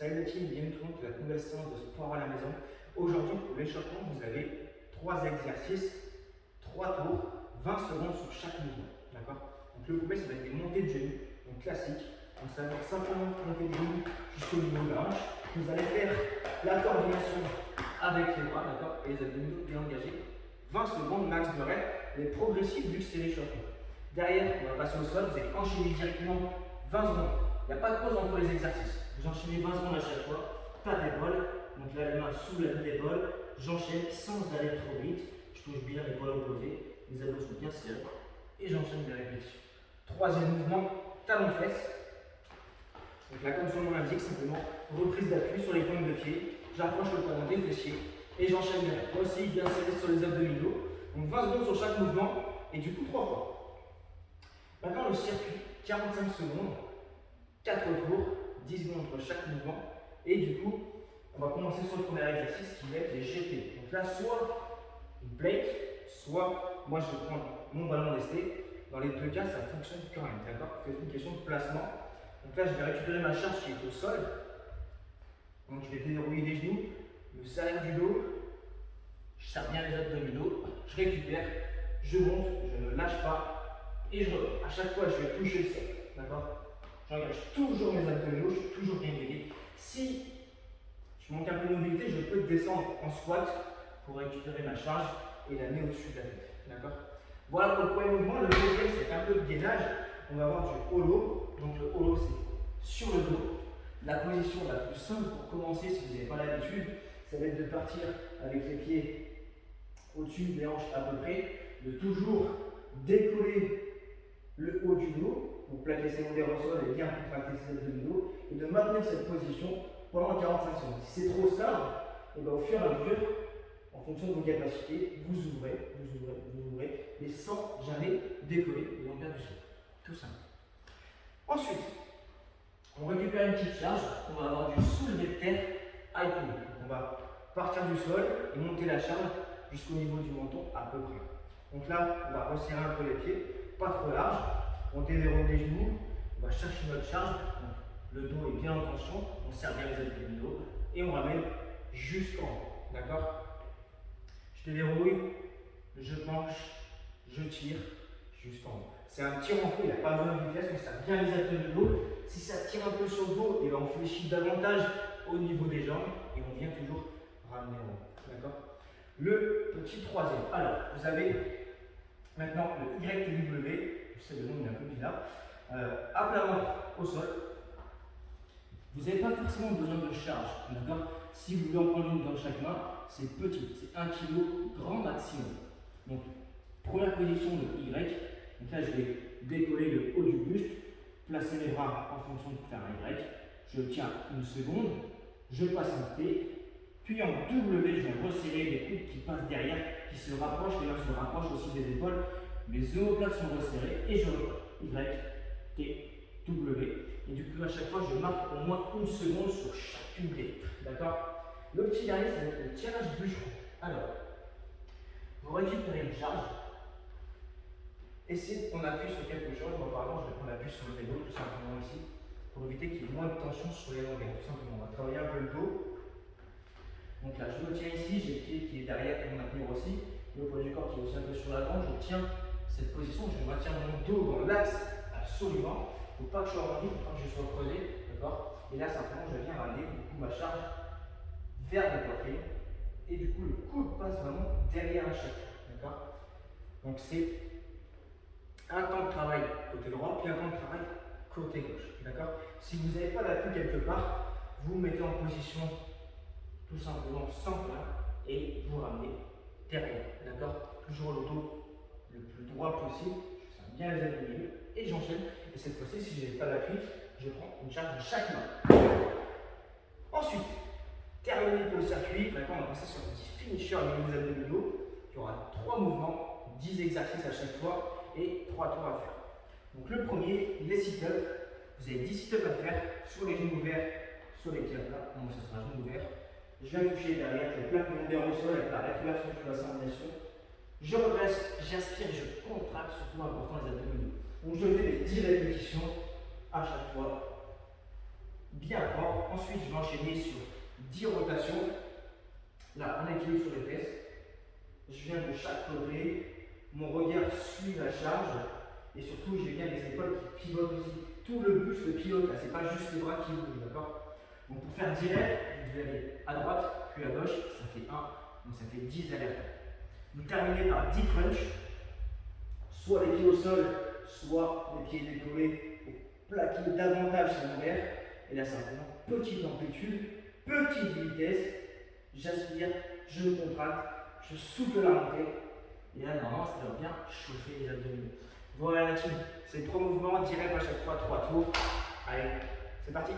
Salut la team, bienvenue tout le monde pour la nouvelle séance de sport à la maison. Aujourd'hui, pour l'échauffement, vous avez 3 exercices, 3 tours, 20 secondes sur chaque mouvement. D'accord? Donc le premier, ça va être des montées de genoux, donc classique. Donc ça va être simplement monter de genoux jusqu'au niveau de la hanche. Vous allez faire la coordination avec les bras, d'accord? Et les abdominaux bien engagés. 20 secondes max de rep, mais progressif vu que c'est l'échauffement. Derrière, on va passer au sol, vous allez enchaîner directement 20 secondes. Il n'y a pas de pause entre les exercices. Vous enchaînez 20 secondes à chaque fois, pas d'épaule. Donc là, les mains sous la l'épaule. J'enchaîne sans aller trop vite. Je touche bien l'épaule opposée. Les abdos sont bien serrés. Et j'enchaîne des répétitions. Troisième mouvement, talon-fesse. Donc là, comme son nom l'indique, simplement reprise d'appui sur les pointes de pied. J'approche le talon des fessiers. Et j'enchaîne bien. Moi aussi, bien serré sur les abdominaux. Donc 20 secondes sur chaque mouvement. Et du coup, 3 fois. Maintenant, le circuit, 45 secondes. 4 tours, 10 secondes entre chaque mouvement. Et du coup, on va commencer sur le premier exercice qui va être les jetés. Donc là, soit une plate, soit moi je vais prendre mon ballon lesté. Dans les deux cas, ça fonctionne quand même. D'accord? C'est une question de placement. Donc là, je vais récupérer ma charge qui est au sol. Donc je vais déverrouiller les genoux, me serrer du dos. Je serre bien les abdominaux. Je récupère, je monte, je ne lâche pas. Et je repars. À chaque fois, je vais toucher le sol. D'accord? J'engage toujours mes abdominaux, je suis toujours bien guidé. Si je manque un peu de mobilité, je peux descendre en squat pour récupérer ma charge et la mettre au-dessus de la tête. D'accord? Voilà pour le premier mouvement. Le deuxième, c'est un peu de gainage. On va avoir du holo. Donc le holo, c'est sur le dos. La position la plus simple pour commencer, si vous n'avez pas l'habitude, ça va être de partir avec les pieds au-dessus des hanches à peu près, de toujours décoller le haut du dos pour plaquer ses molaires au sol et bien contracter ses abdominaux et de maintenir cette position pendant 45 secondes. Si c'est trop stable, et bien au fur et à mesure, en fonction de vos capacités, vous ouvrez, mais sans jamais décoller et donc perdre du sol. Tout simple. Ensuite, on récupère une petite charge, on va avoir du soulevé de terre high pull. On va partir du sol et monter la charge jusqu'au niveau du menton à peu près. Donc là, on va resserrer un peu les pieds, pas trop large. On déverrouille les genoux, on va chercher notre charge. Donc, le dos est bien en tension, on serre bien les abdominaux et on ramène jusqu'en haut. D'accord? Je déverrouille, je penche, je tire jusqu'en haut. C'est un tir en feu, il n'y a pas besoin de vitesse, on serre bien les abdominaux. Si ça tire un peu sur le dos, et ben on fléchit davantage au niveau des jambes et on vient toujours ramener en haut. D'accord? Le petit troisième. Alors, vous avez maintenant le YTW. C'est le nom, il est un peu bizarre. À plat ventre au sol. Vous n'avez pas forcément besoin de charge. D'accord? Si vous voulez en prendre une dans chaque main, c'est petit. C'est 1 kg grand maximum. Donc, première position de Y. Donc là, je vais décoller le haut du buste, placer mes bras en fonction de faire un Y. Je tiens une seconde. Je passe un T. Puis en W, je vais resserrer les coudes qui passent derrière, qui se rapprochent. Les mains se rapprochent aussi des épaules. Mes omoplates sont resserrées et je repars. Y, T, W. Et du coup, à chaque fois, je marque au moins 1 seconde sur chacune des lettres. D'accord? Le petit dernier, ça va être le tirage bûcheron. Alors, vous récupérez une charge. Essayez qu'on appuie sur quelque chose. Moi, par exemple, je vais prendre l'appui sur le vélo, tout simplement ici, pour éviter qu'il y ait moins de tension sur les longueurs. Tout simplement, on va travailler un peu le dos. Donc là, je me tiens ici, j'ai le pied qui est derrière pour maintenir aussi. Le poids du corps qui est aussi un peu sur l'avant. Je tiens cette position, je maintiens mon dos dans l'axe absolument. Il ne faut pas que je sois rendu, il faut pas que je sois creusé. D'accord? Et là, simplement, je viens ramener du coup ma charge vers la poitrine. Et du coup, le coude passe vraiment derrière la chaîne. D'accord? Donc, c'est un temps de travail côté droit, puis un temps de travail côté gauche. D'accord? Si vous n'avez pas d'appui quelque part, vous mettez en position tout simplement sans plat et vous ramenez derrière. D'accord? Toujours le dos le plus droit possible. Je serre bien les abdominaux et j'enchaîne. Et cette fois-ci, si je n'ai pas d'appui, je prends une charge de chaque main. Ensuite, terminé pour le circuit. Maintenant, on va passer sur le petit finisher au niveau des abdominaux. Il y aura 3 mouvements, 10 exercices à chaque fois et 3 tours à faire. Donc le premier, les sit-ups. Vous avez 10 sit-ups à faire sur les genoux ouverts, sur les pieds à plat. Donc ça sera genoux ouverts. Je viens toucher derrière, je plaque mon derrière au sol avec la réflexion sur la circulation. Je redresse, j'inspire, je contracte, surtout important les abdominaux. Donc je fais les 10 répétitions à chaque fois, bien fort. Ensuite, je vais enchaîner sur 10 rotations. Là, on équilibre sur les fesses. Je viens de chaque côté. Mon regard suit la charge. Et surtout, j'ai bien les épaules qui pivotent aussi. Tout le buste pivote là, c'est pas juste les bras qui bougent, d'accord? Donc pour faire direct, vous devez aller à droite, puis à gauche, ça fait 1, donc ça fait 10 allers-retours. Vous terminez par 10 crunchs, soit les pieds au sol, soit les pieds décollés pour plaquer davantage sur l'envers. Et là, simplement, petite amplitude, petite vitesse, j'aspire, je me contracte, je souffle la montée. Et là, normalement, ça doit bien chauffer les abdominaux. Voilà la team, c'est 3 mouvements, direct à chaque fois, 3 tours. Allez, c'est parti.